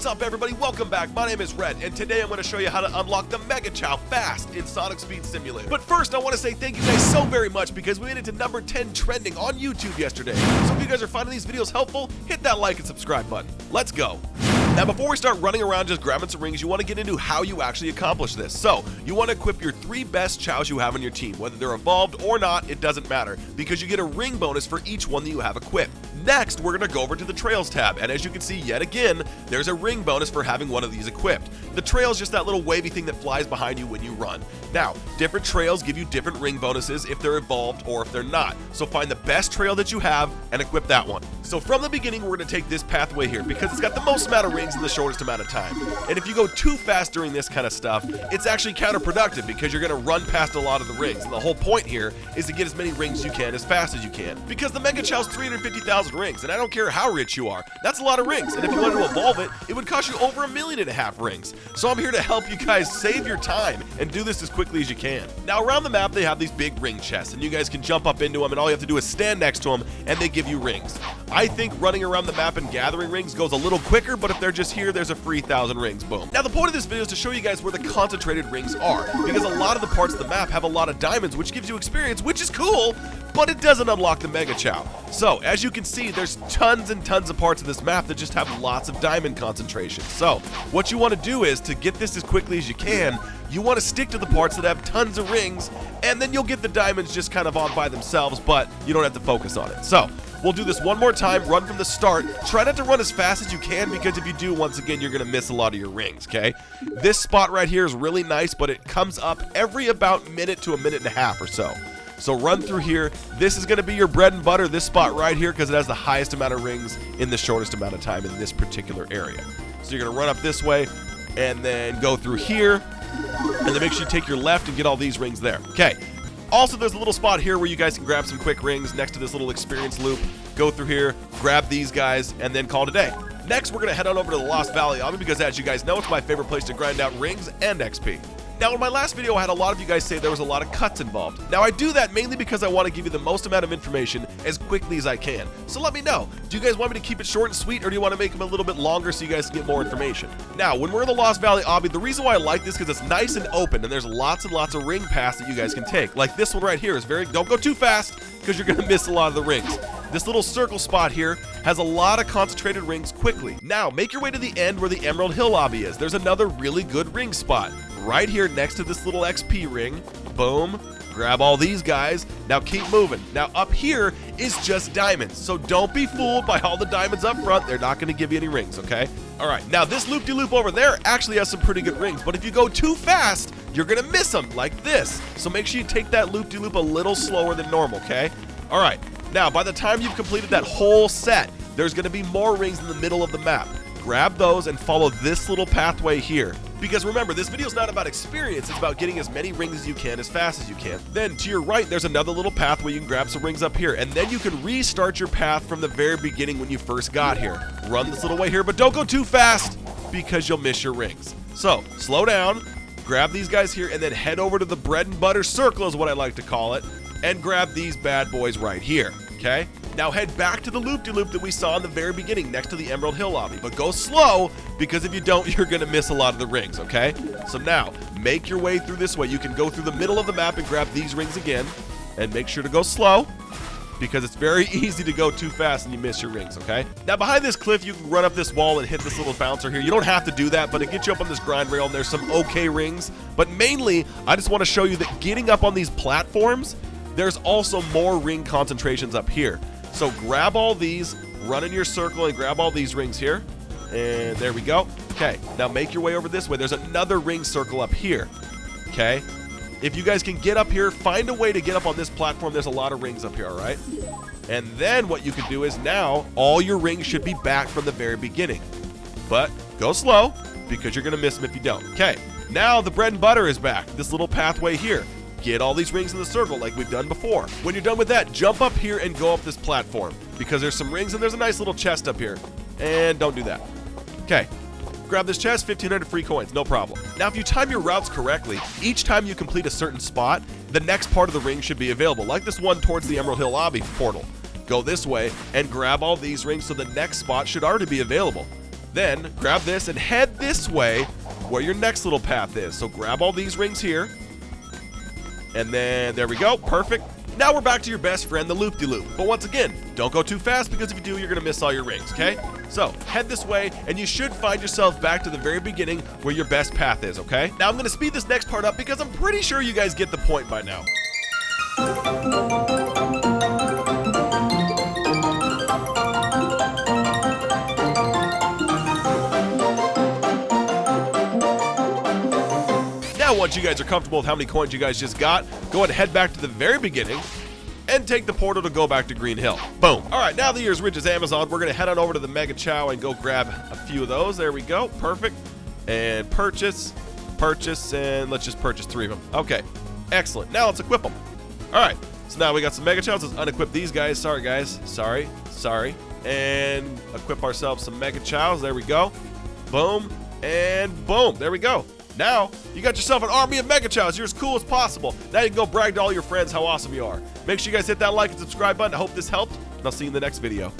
What's up, everybody? Welcome back. My name is Red, and today I'm going to show you how to unlock the Mega Chao fast in Sonic Speed Simulator. But first, I want to say thank you guys so very much because we made it to number 10 trending on YouTube yesterday. So if you guys are finding these videos helpful, hit that like and subscribe button. Let's go. Now, before we start running around just grabbing some rings, you want to get into how you actually accomplish this. So, you want to equip your 3 best Chaos you have on your team. Whether they're evolved or not, it doesn't matter, because you get a ring bonus for each one that you have equipped. Next, we're going to go over to the Trails tab, and as you can see, yet again, there's a ring bonus for having one of these equipped. The trail is just that little wavy thing that flies behind you when you run. Now, different trails give you different ring bonuses if they're evolved or if they're not. So find the best trail that you have and equip that one. So from the beginning, we're going to take this pathway here because it's got the most amount of rings in the shortest amount of time. And if you go too fast during this kind of stuff, it's actually counterproductive because you're going to run past a lot of the rings. And the whole point here is to get as many rings as you can as fast as you can. Because the Mega Chao's 350,000 rings, and I don't care how rich you are, that's a lot of rings. And if you wanted to evolve it, it would cost you over 1.5 million rings. So I'm here to help you guys save your time and do this as quickly as you can. Now around the map, they have these big ring chests, and you guys can jump up into them, and all you have to do is stand next to them, and they give you rings. I think running around the map and gathering rings goes a little quicker, but if they're just here, there's a free 1,000 rings, boom. Now the point of this video is to show you guys where the concentrated rings are, because a lot of the parts of the map have a lot of diamonds, which gives you experience, which is cool, but it doesn't unlock the Mega Chao. So, as you can see, there's tons and tons of parts of this map that just have lots of diamond concentration. So, what you want to do is, to get this as quickly as you can, you want to stick to the parts that have tons of rings, and then you'll get the diamonds just kind of on by themselves, but you don't have to focus on it. So, we'll do this one more time, run from the start. Try not to run as fast as you can, because if you do, once again, you're going to miss a lot of your rings, okay? This spot right here is really nice, but it comes up every about minute to 1.5 minutes or so. So run through here. This is going to be your bread and butter, this spot right here, because it has the highest amount of rings in the shortest amount of time in this particular area. So you're going to run up this way, and then go through here, and then make sure you take your left and get all these rings there. Okay. Also, there's a little spot here where you guys can grab some quick rings next to this little experience loop. Go through here, grab these guys, and then call it a day. Next, we're going to head on over to the Lost Valley Obby because, as you guys know, it's my favorite place to grind out rings and XP. Now, in my last video, I had a lot of you guys say there was a lot of cuts involved. Now, I do that mainly because I want to give you the most amount of information as quickly as I can. So let me know. Do you guys want me to keep it short and sweet, or do you want to make them a little bit longer so you guys can get more information? Now, when we're in the Lost Valley Obby, the reason why I like this is because it's nice and open, and there's lots and lots of ring paths that you guys can take. Like this one right here is don't go too fast, because you're going to miss a lot of the rings. This little circle spot here has a lot of concentrated rings quickly. Now, make your way to the end where the Emerald Hill Obby is. There's another really good ring spot. Right here next to this little XP ring. Boom. Grab all these guys. Now keep moving. Now up here is just diamonds. So don't be fooled by all the diamonds up front. They're not going to give you any rings, okay? Alright, now this loop-de-loop over there actually has some pretty good rings. But if you go too fast, you're going to miss them like this. So make sure you take that loop-de-loop a little slower than normal, okay? Alright, now by the time you've completed that whole set, there's going to be more rings in the middle of the map. Grab those and follow this little pathway here. Because remember, this video is not about experience, it's about getting as many rings as you can as fast as you can. Then to your right, there's another little path where you can grab some rings up here, and then you can restart your path from the very beginning when you first got here. Run this little way here, but don't go too fast because you'll miss your rings. So, slow down, grab these guys here, and then head over to the bread and butter circle is what I like to call it, and grab these bad boys right here, okay? Now head back to the loop-de-loop that we saw in the very beginning next to the Emerald Hill Obby, but go slow because if you don't, you're going to miss a lot of the rings, okay? So now, make your way through this way. You can go through the middle of the map and grab these rings again, and make sure to go slow because it's very easy to go too fast and you miss your rings, okay? Now behind this cliff, you can run up this wall and hit this little bouncer here. You don't have to do that, but it gets you up on this grind rail and there's some okay rings. But mainly, I just want to show you that getting up on these platforms, there's also more ring concentrations up here. So grab all these, run in your circle, and grab all these rings here. And there we go. Okay, now make your way over this way. There's another ring circle up here. Okay? If you guys can get up here, find a way to get up on this platform. There's a lot of rings up here, all right? And then what you can do is now all your rings should be back from the very beginning. But go slow because you're going to miss them if you don't. Okay, now the bread and butter is back. This little pathway here. Get all these rings in the circle like we've done before. When you're done with that, jump up here and go up this platform because there's some rings and there's a nice little chest up here. And don't do that. Okay, grab this chest, 1,500 free coins, no problem. Now, if you time your routes correctly, each time you complete a certain spot, the next part of the ring should be available, like this one towards the Emerald Hill Obby portal. Go this way and grab all these rings so the next spot should already be available. Then grab this and head this way where your next little path is. So grab all these rings here. And then there we go. Perfect. Now we're back to your best friend, the loop-de-loop. But once again, don't go too fast because if you do, you're going to miss all your rings, okay? So head this way and you should find yourself back to the very beginning where your best path is, okay? Now I'm going to speed this next part up because I'm pretty sure you guys get the point by now. Now, once you guys are comfortable with how many coins you guys just got, go ahead and head back to the very beginning and take the portal to go back to Green Hill. Boom. All right, now that you're as rich as Amazon, we're going to head on over to the Mega Chao and go grab a few of those. There we go. Perfect. And purchase, and let's just purchase 3 of them. Okay, excellent. Now let's equip them. All right, so now we got some Mega Chaos. Let's unequip these guys. Sorry, guys. Sorry. And equip ourselves some Mega Chaos. There we go. Boom, and boom. There we go. Now, you got yourself an army of Mega Chows. You're as cool as possible. Now you can go brag to all your friends how awesome you are. Make sure you guys hit that like and subscribe button. I hope this helped, and I'll see you in the next video.